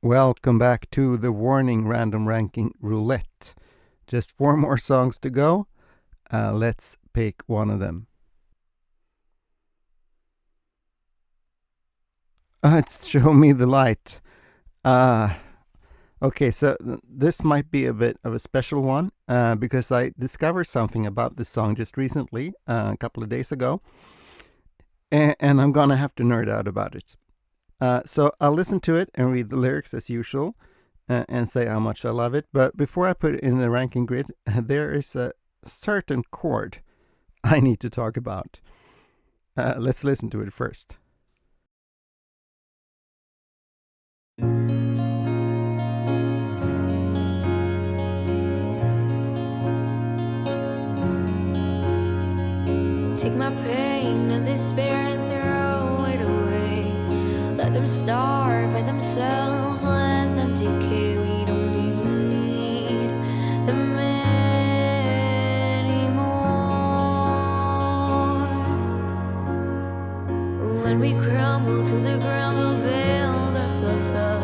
Welcome back to the Warning Random Ranking Roulette. Just 4 more songs to go. Let's pick one of them. It's Show Me the Light. Okay, so this might be a bit of a special one because I discovered something about this song just recently, a couple of days ago. And I'm going to have to nerd out about it. So I'll listen to it and read the lyrics as usual and say how much I love it. But before I put it in the ranking grid, there is a certain chord I need to talk about. Let's listen to it first. Take my pain and despair and throw it away. Let them starve by themselves, let them decay. We don't need them anymore. When we crumble to the ground, we'll build ourselves up.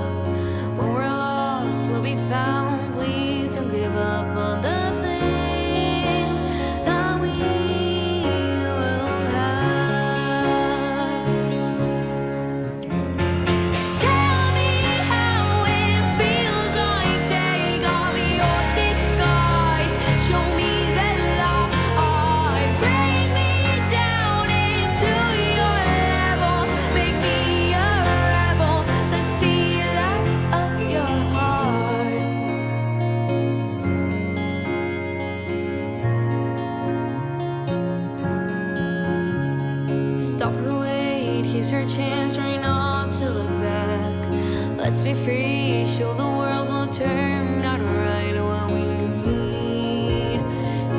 When we're lost, we'll be found. Please don't give up on the things that we will have. Tell me how it feels like. Take off your disguise. Show me the light. Bring me down into your level. Make me a rebel, the stealer of your heart. Stop the wait, here's our chance, try not to look back. Let's be free, show the world we'll turn out right. What we need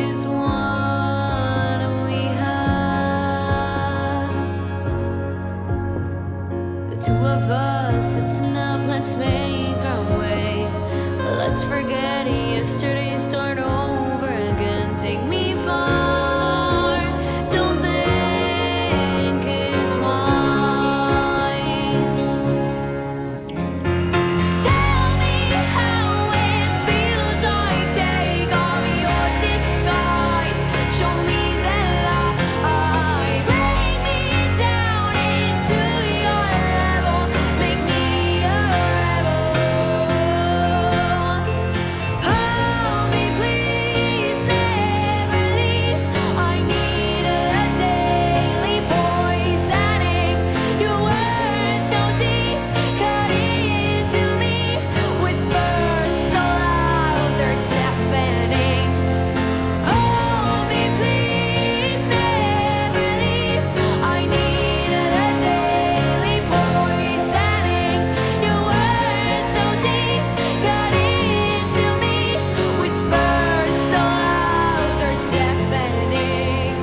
is one we have. The two of us, it's enough, let's make our way. Let's forget yesterday, start over again. Take me far, don't think it twice. Tell me how it feels like. Take off your disguise. Show me the light. Bring me down into your level. Make me a rebel. Hold me, please, never leave. I need a daily poisoning. Your words so deep, cut into me. Whispers so loud, they're deafening. Hold me, please, never leave. I need a daily poisoning. Your words so deep, cut into me. Whispers so loud, they're deafening.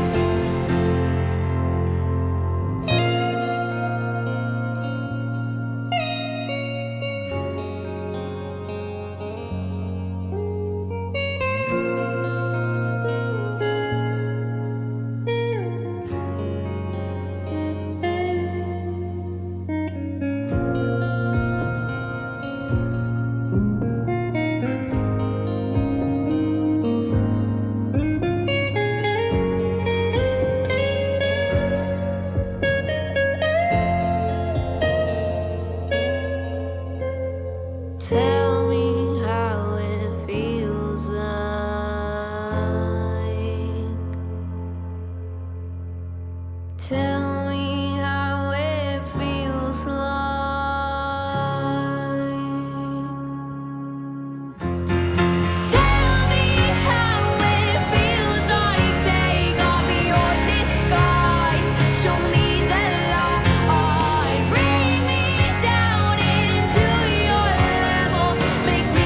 Tell me how it feels like. Tell me how it feels like. Tell me how it feels like. Take off your disguise. Show me the light. Bring me down into your level. Make me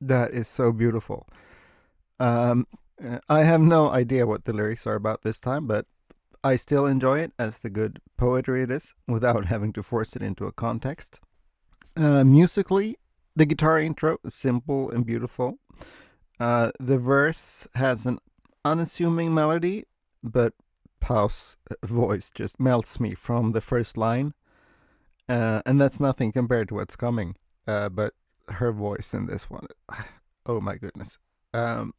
That is so beautiful. Um, I have no idea what the lyrics are about this time, but I still enjoy it as the good poetry it is without having to force it into a context. Musically, the guitar intro is simple and beautiful. The verse has an unassuming melody, but Pau's voice just melts me from the first line. And that's nothing compared to what's coming. But her voice in this one, oh my goodness. Then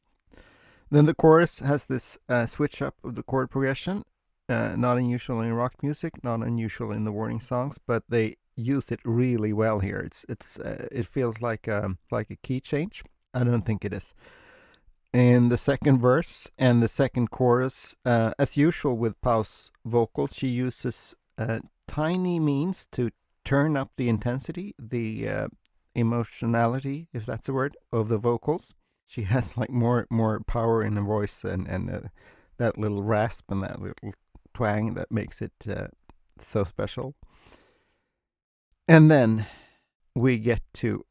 the chorus has this switch up of the chord progression. Not unusual in rock music, not unusual in the Warning songs, but they use it really well here. It feels like a key change. I don't think it is. In the second verse and the second chorus, as usual with Pau's vocals, she uses tiny means to turn up the intensity, the emotionality, if that's a word, of the vocals. She has like more power in her voice and that little rasp and that little twang that makes it so special. And then we get to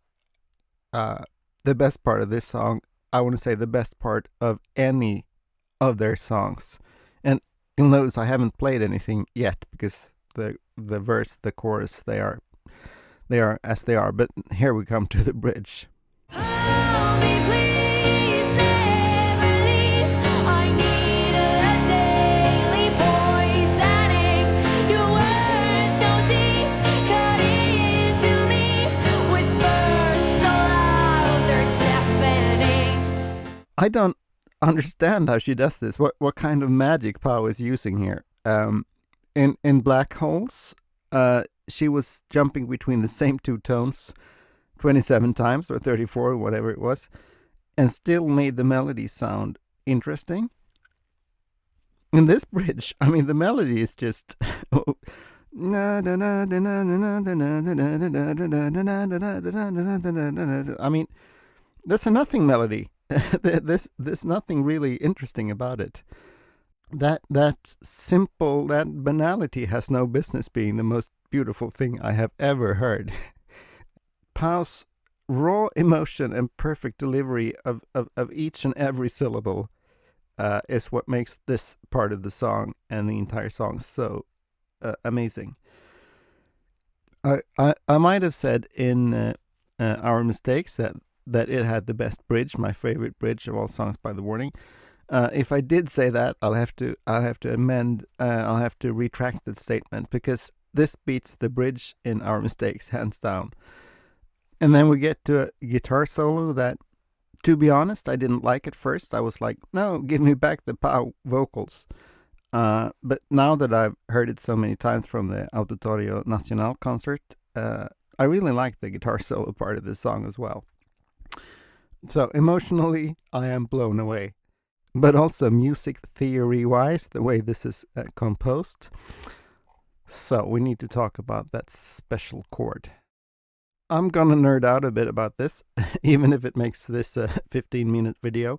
the best part of this song. I want to say the best part of any of their songs. And you'll notice I haven't played anything yet because the verse, the chorus, they are as they are. But here we come to the bridge. Hold me, please, never leave. I need a daily poisoning. Your words so deep, cut into me. Whispers so loud, they're deafening. I don't understand how she does this. What kind of magic Pau is using here? In Black Holes, she was jumping between the same two tones 27 times or 34, whatever it was, and still made the melody sound interesting. In this bridge, I mean, the melody is just. I mean, that's a nothing melody. There's nothing really interesting about it. That simple, that banality has no business being the most beautiful thing I have ever heard. Pau's raw emotion and perfect delivery of each and every syllable is what makes this part of the song and the entire song so amazing. I might have said in Our Mistakes that it had the best bridge, my favorite bridge of all songs by The Warning. If I did say that, I'll have to amend. I'll have to retract that statement because this beats the bridge in Our Mistakes hands down. And then we get to a guitar solo that, to be honest, I didn't like at first. I was like, no, give me back the Pau vocals. But now that I've heard it so many times from the Auditorio Nacional concert, I really like the guitar solo part of this song as well. So emotionally, I am blown away. But also music theory-wise, the way this is composed. So we need to talk about that special chord. I'm gonna nerd out a bit about this, even if it makes this a 15-minute video.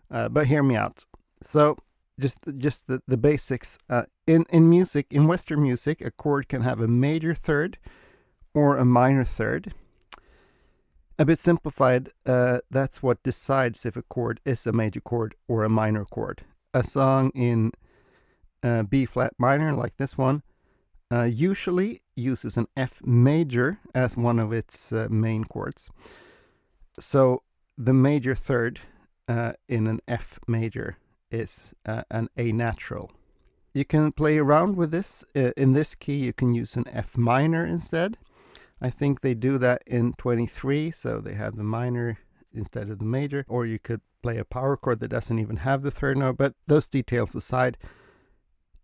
But hear me out. So just the basics. In music, in Western music, a chord can have a major third or a minor third. A bit simplified, that's what decides if a chord is a major chord or a minor chord. A song in B flat minor, like this one, usually uses an F major as one of its main chords. So the major third in an F major is an A natural. You can play around with this. In this key, you can use an F minor instead. I think they do that in 23, so they have the minor instead of the major. Or you could play a power chord that doesn't even have the third note. But those details aside,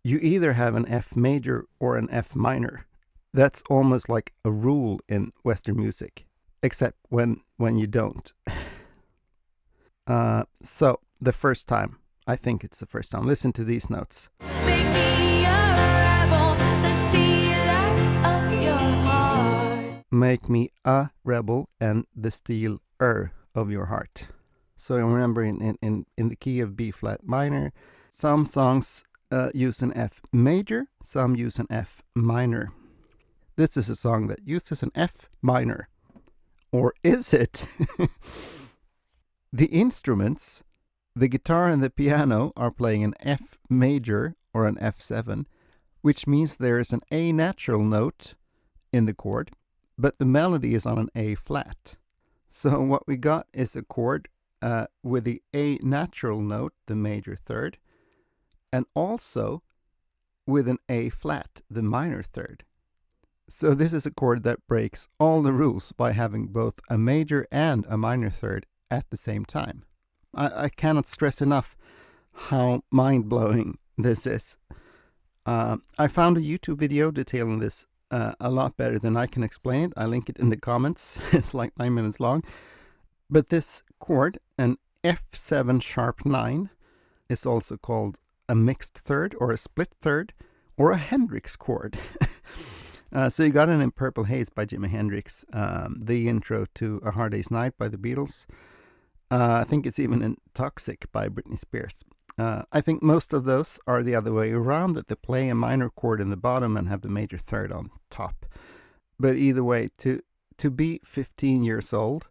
you either have an F major or an F minor. That's almost like a rule in Western music, except when you don't. So the first time, I think it's the first time. Listen to these notes. Make me a rebel, the stealer of your heart. Make me a rebel and the stealer of your heart. So remember, in the key of B flat minor, some songs use an F major, some use an F minor. This is a song that uses an F minor. Or is it? The instruments, the guitar and the piano, are playing an F major or an F7, which means there is an A natural note in the chord, but the melody is on an A flat. So what we got is a chord with the A natural note, the major third, and also with an A flat, the minor third. So this is a chord that breaks all the rules by having both a major and a minor third at the same time. I cannot stress enough how mind-blowing this is. I found a YouTube video detailing this a lot better than I can explain it. I link it in the comments. It's like 9 minutes long. But this chord, an F7 sharp 9, is also called a mixed third or a split third or a Hendrix chord. So you got it in Purple Haze by Jimi Hendrix, the intro to A Hard Day's Night by the Beatles. I think it's even in Toxic by Britney Spears. I think most of those are the other way around, that they play a minor chord in the bottom and have the major third on top. But either way, to be 15 years old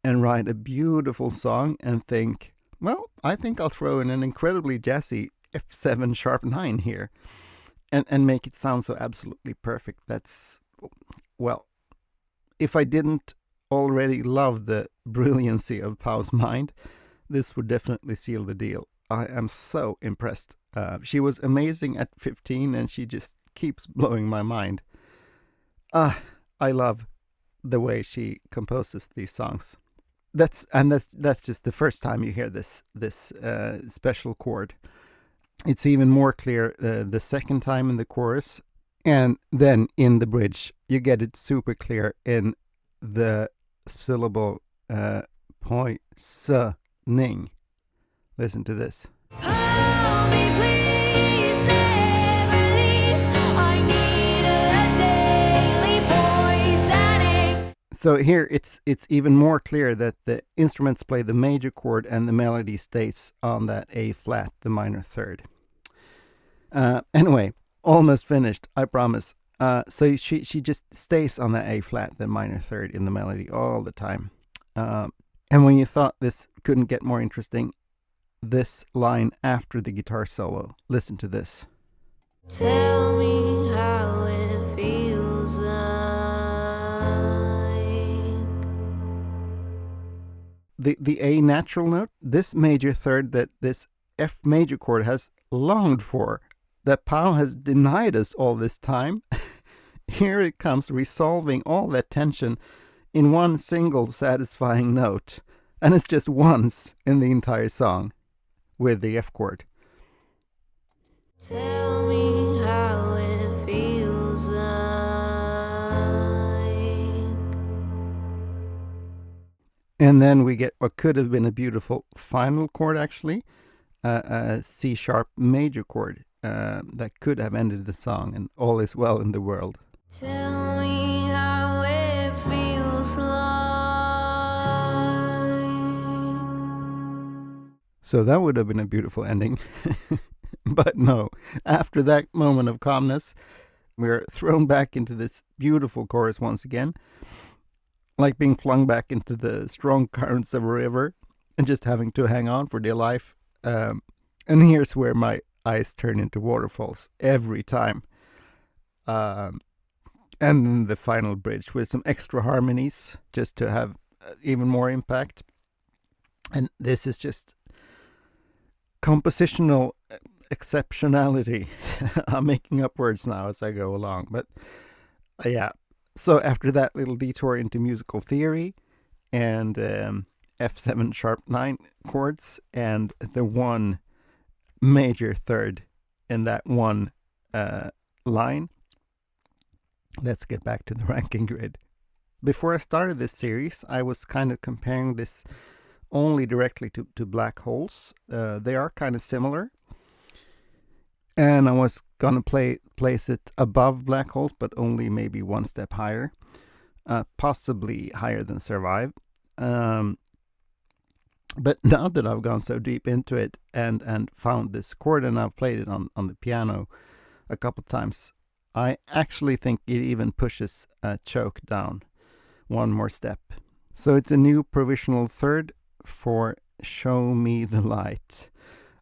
and write a beautiful song and think, well, I think I'll throw in an incredibly jazzy F7 sharp 9 here and make it sound so absolutely perfect. That's, well, if I didn't already love the brilliancy of Pau's mind, this would definitely seal the deal. I am so impressed. She was amazing at 15 and she just keeps blowing my mind. I love the way she composes these songs. That's just the first time you hear this special chord. It's even more clear the second time in the chorus, and then in the bridge you get it super clear in the syllable poisoning. Listen to this. Hold me, please, never leave. I need a daily poisoning. So here it's even more clear that the instruments play the major chord and the melody stays on that A flat, the minor third. Anyway, almost finished, I promise. So she just stays on that A flat, the minor third in the melody all the time. And when you thought this couldn't get more interesting, this line after the guitar solo, listen to this. Tell me how it feels like. The A natural note, this major third that this F major chord has longed for, that Pau has denied us all this time, here it comes resolving all that tension in one single satisfying note. And it's just once in the entire song with the F chord. Tell me how it feels like. And then we get what could have been a beautiful final chord, actually, a C sharp major chord that could have ended the song, and all is well in the world. Tell me how it feels like. So that would have been a beautiful ending. But no, after that moment of calmness, we're thrown back into this beautiful chorus once again, like being flung back into the strong currents of a river and just having to hang on for dear life. And here's where my eyes turn into waterfalls every time. And then the final bridge with some extra harmonies just to have even more impact. And this is just compositional exceptionality. I'm making up words now as I go along, but yeah. So after that little detour into musical theory and F7 sharp 9 chords and the one major third in that one line, let's get back to the ranking grid. Before I started this series, I was kind of comparing this only directly to Black Holes. They are kind of similar. And I was going to place it above Black Holes, but only maybe one step higher. Possibly higher than Survive. But now that I've gone so deep into it and found this chord and I've played it on the piano a couple times, I actually think it even pushes Choke down one more step. So it's a new provisional third for Show Me the Light.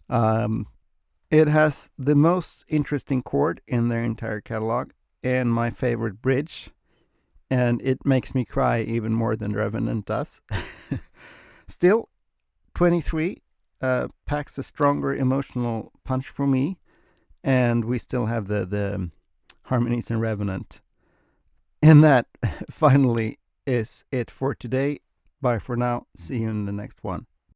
It has the most interesting chord in their entire catalog and my favorite bridge, and it makes me cry even more than Revenant does. Still, 23 packs a stronger emotional punch for me, and we still have the harmonies in Revenant. And that finally is it for today. Bye for now. See you in the next one.